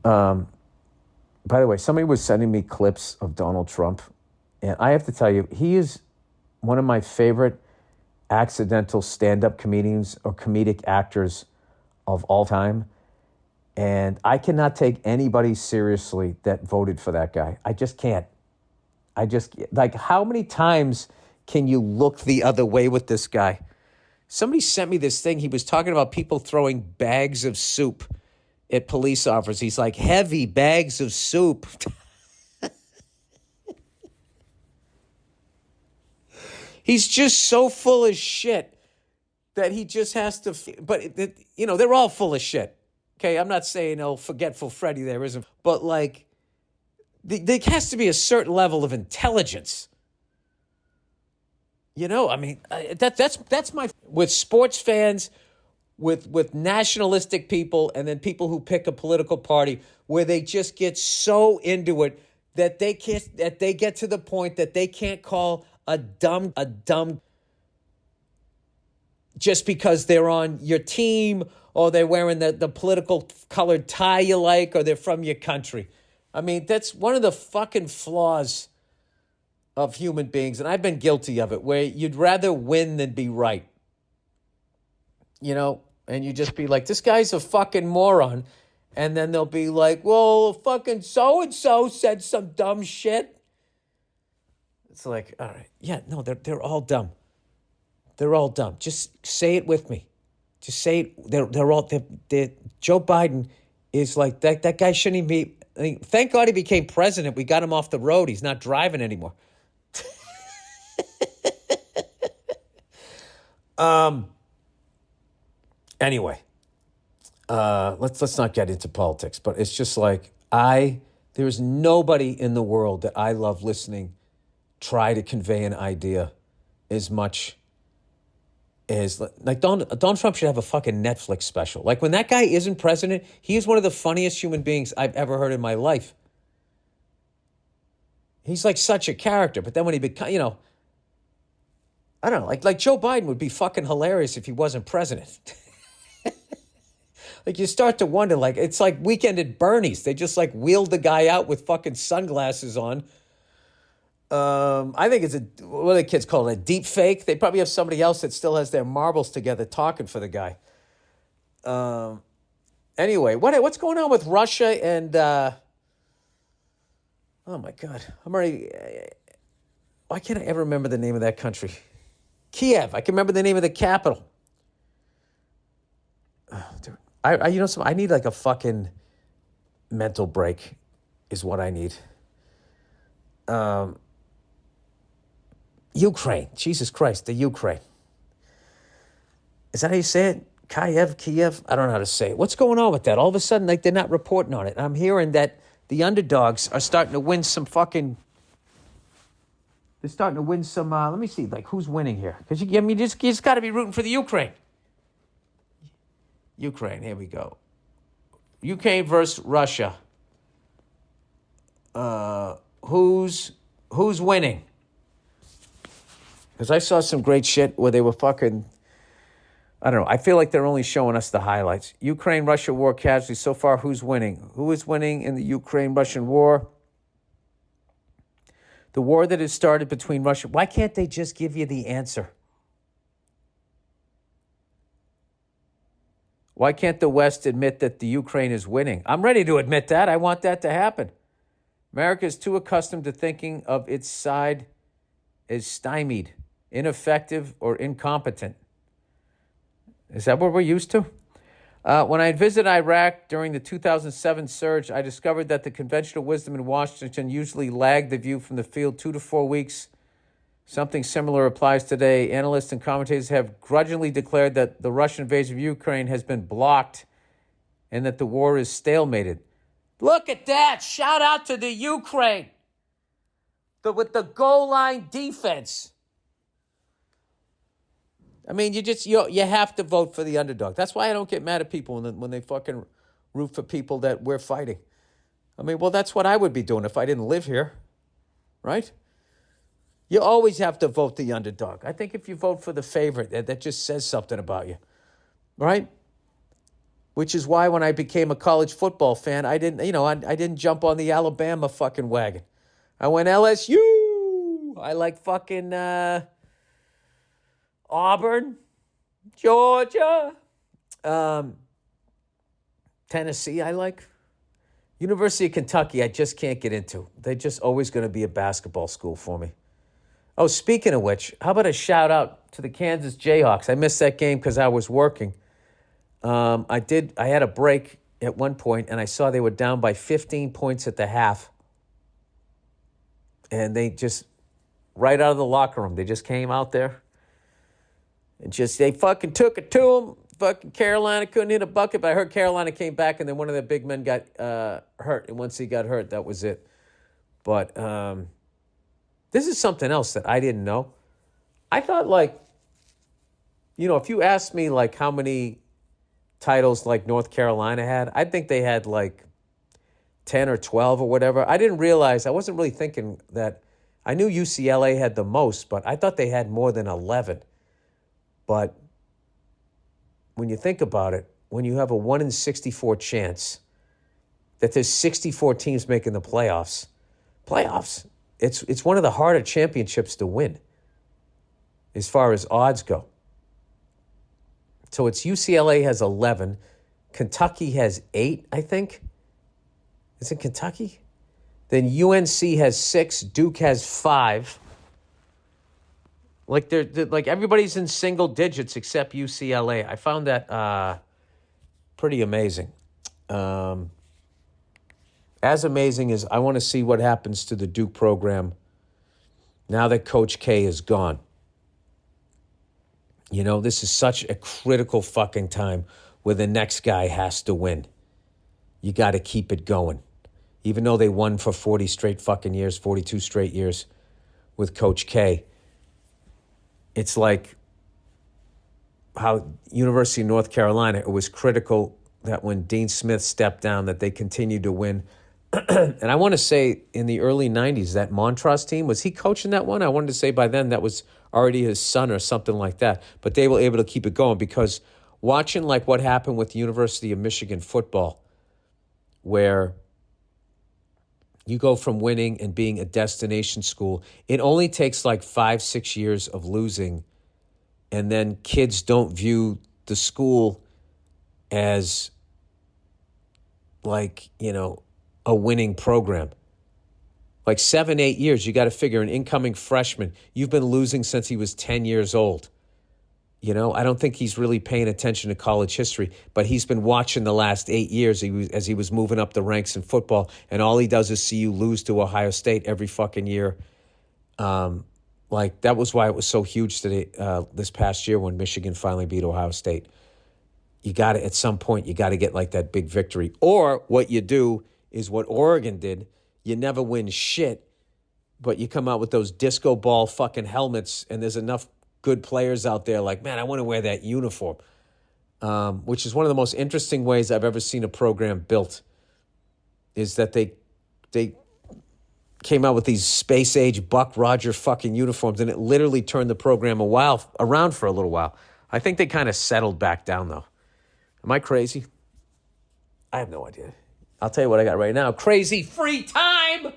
By the way, somebody was sending me clips of Donald Trump, and I have to tell you, he is one of my favorite accidental stand-up comedians or comedic actors of all time. And I cannot take anybody seriously that voted for that guy. I just can't. Like, how many times can you look the other way with this guy? Somebody sent me this thing. He was talking about people throwing bags of soup at police officers. He's like, heavy bags of soup. He's just so full of shit that he just has to, but, they're all full of shit. Okay, I'm not saying, forgetful Freddy there isn't, but like, there has to be a certain level of intelligence. I mean, that's my, with sports fans, with nationalistic people, and then people who pick a political party where they just get so into it that they get to the point that they can't call a dumb just because they're on your team or they're wearing the political colored tie you like or they're from your country. I mean, that's one of the fucking flaws of human beings, and I've been guilty of it, where you'd rather win than be right. And you just be like, this guy's a fucking moron. And then they'll be like, well, fucking so-and-so said some dumb shit. It's like, all right. Yeah, no, they're all dumb. They're all dumb. Just say it with me. Just say it. They're Joe Biden is like, that guy shouldn't even be, thank God he became president. We got him off the road. He's not driving anymore. Anyway, let's not get into politics, but it's just like there's nobody in the world that I love listening try to convey an idea as much as, like, Donald Trump should have a fucking Netflix special. Like, when that guy isn't president, he is one of the funniest human beings I've ever heard in my life. He's like such a character, but then when he becomes, I don't know, like Joe Biden would be fucking hilarious if he wasn't president. Like, you start to wonder, like, it's like Weekend at Bernie's. They just, like, wheeled the guy out with fucking sunglasses on. I think it's what do the kids call it, a deep fake? They probably have somebody else that still has their marbles together talking for the guy. Anyway, what's going on with Russia and, oh my God, why can't I ever remember the name of that country? Kiev. I can remember the name of the capital. Dude. I need like a fucking mental break is what I need. Ukraine. Jesus Christ, the Ukraine. Is that how you say it? Kiev? I don't know how to say it. What's going on with that? All of a sudden, like, they're not reporting on it. I'm hearing that the underdogs are starting to win some fucking... They're starting to win some... let me see, like, who's winning here? Because you just got to be rooting for the Ukraine. Ukraine, here we go. Ukraine versus Russia. Who's winning? Because I saw some great shit where they were fucking... I don't know. I feel like they're only showing us the highlights. Ukraine-Russia war casualties. So far, who's winning? Who is winning in the Ukraine-Russian war? The war that has started between Russia... Why can't they just give you the answer? Why can't the West admit that the Ukraine is winning? I'm ready to admit that. I want that to happen. America is too accustomed to thinking of its side as stymied, ineffective, or incompetent. Is that what we're used to? When I visited Iraq during the 2007 surge, I discovered that the conventional wisdom in Washington usually lagged the view from the field 2 to 4 weeks. Something similar applies today. Analysts and commentators have grudgingly declared that the Russian invasion of Ukraine has been blocked and that the war is stalemated. Look at that. Shout out to the Ukraine. With the goal line defense. I mean, you have to vote for the underdog. That's why I don't get mad at people when they fucking root for people that we're fighting. I mean, well, that's what I would be doing if I didn't live here, right? You always have to vote the underdog. I think if you vote for the favorite, that just says something about you, right? which is why when I became a college football fan, I didn't jump on the Alabama fucking wagon. I went LSU. I like fucking Auburn, Georgia, Tennessee. I like University of Kentucky. I just can't get into. They're just always going to be a basketball school for me. Oh, speaking of which, how about a shout out to the Kansas Jayhawks? I missed that game because I was working. I had a break at one point, and I saw they were down by 15 points at the half. And they just, right out of the locker room, they just came out there and they fucking took it to them. Fucking Carolina couldn't hit a bucket, but I heard Carolina came back, and then one of their big men got hurt. And once he got hurt, that was it. But this is something else that I didn't know. I thought, if you asked me, how many titles, North Carolina had, I think they had, 10 or 12 or whatever. I didn't realize, I wasn't really thinking that. I knew UCLA had the most, but I thought they had more than 11. But when you think about it, when you have a 1 in 64 chance that there's 64 teams making the playoffs, it's one of the harder championships to win as far as odds go. So it's UCLA has 11. Kentucky has 8, I think. Is it Kentucky? Then UNC has 6. Duke has 5. They're everybody's in single digits except UCLA. I found that pretty amazing. As amazing as I want to see what happens to the Duke program now that Coach K is gone. This is such a critical fucking time where the next guy has to win. You got to keep it going. Even though they won for 40 straight fucking years, 42 straight years with Coach K, it's like how University of North Carolina, it was critical that when Dean Smith stepped down that they continued to win. And I want to say in the early 90s, that Montrose team, was he coaching that one? I wanted to say by then that was already his son or something like that. But they were able to keep it going because watching what happened with the University of Michigan football, where you go from winning and being a destination school, it only takes 5-6 years of losing, and then kids don't view the school as a winning program. 7-8 years, you got to figure an incoming freshman, you've been losing since he was 10 years old. I don't think he's really paying attention to college history, but he's been watching the last 8 years as he was moving up the ranks in football, and all he does is see you lose to Ohio State every fucking year. That was why it was so huge today, this past year when Michigan finally beat Ohio State. You got to, at some point, you got to get that big victory. Or what you do is what Oregon did. You never win shit, but you come out with those disco ball fucking helmets, and there's enough good players out there man, I want to wear that uniform, which is one of the most interesting ways I've ever seen a program built, is that they came out with these space-age Buck Roger fucking uniforms, and it literally turned the program around for a little while. I think they kind of settled back down, though. Am I crazy? I have no idea. I'll tell you what I got right now. Crazy free time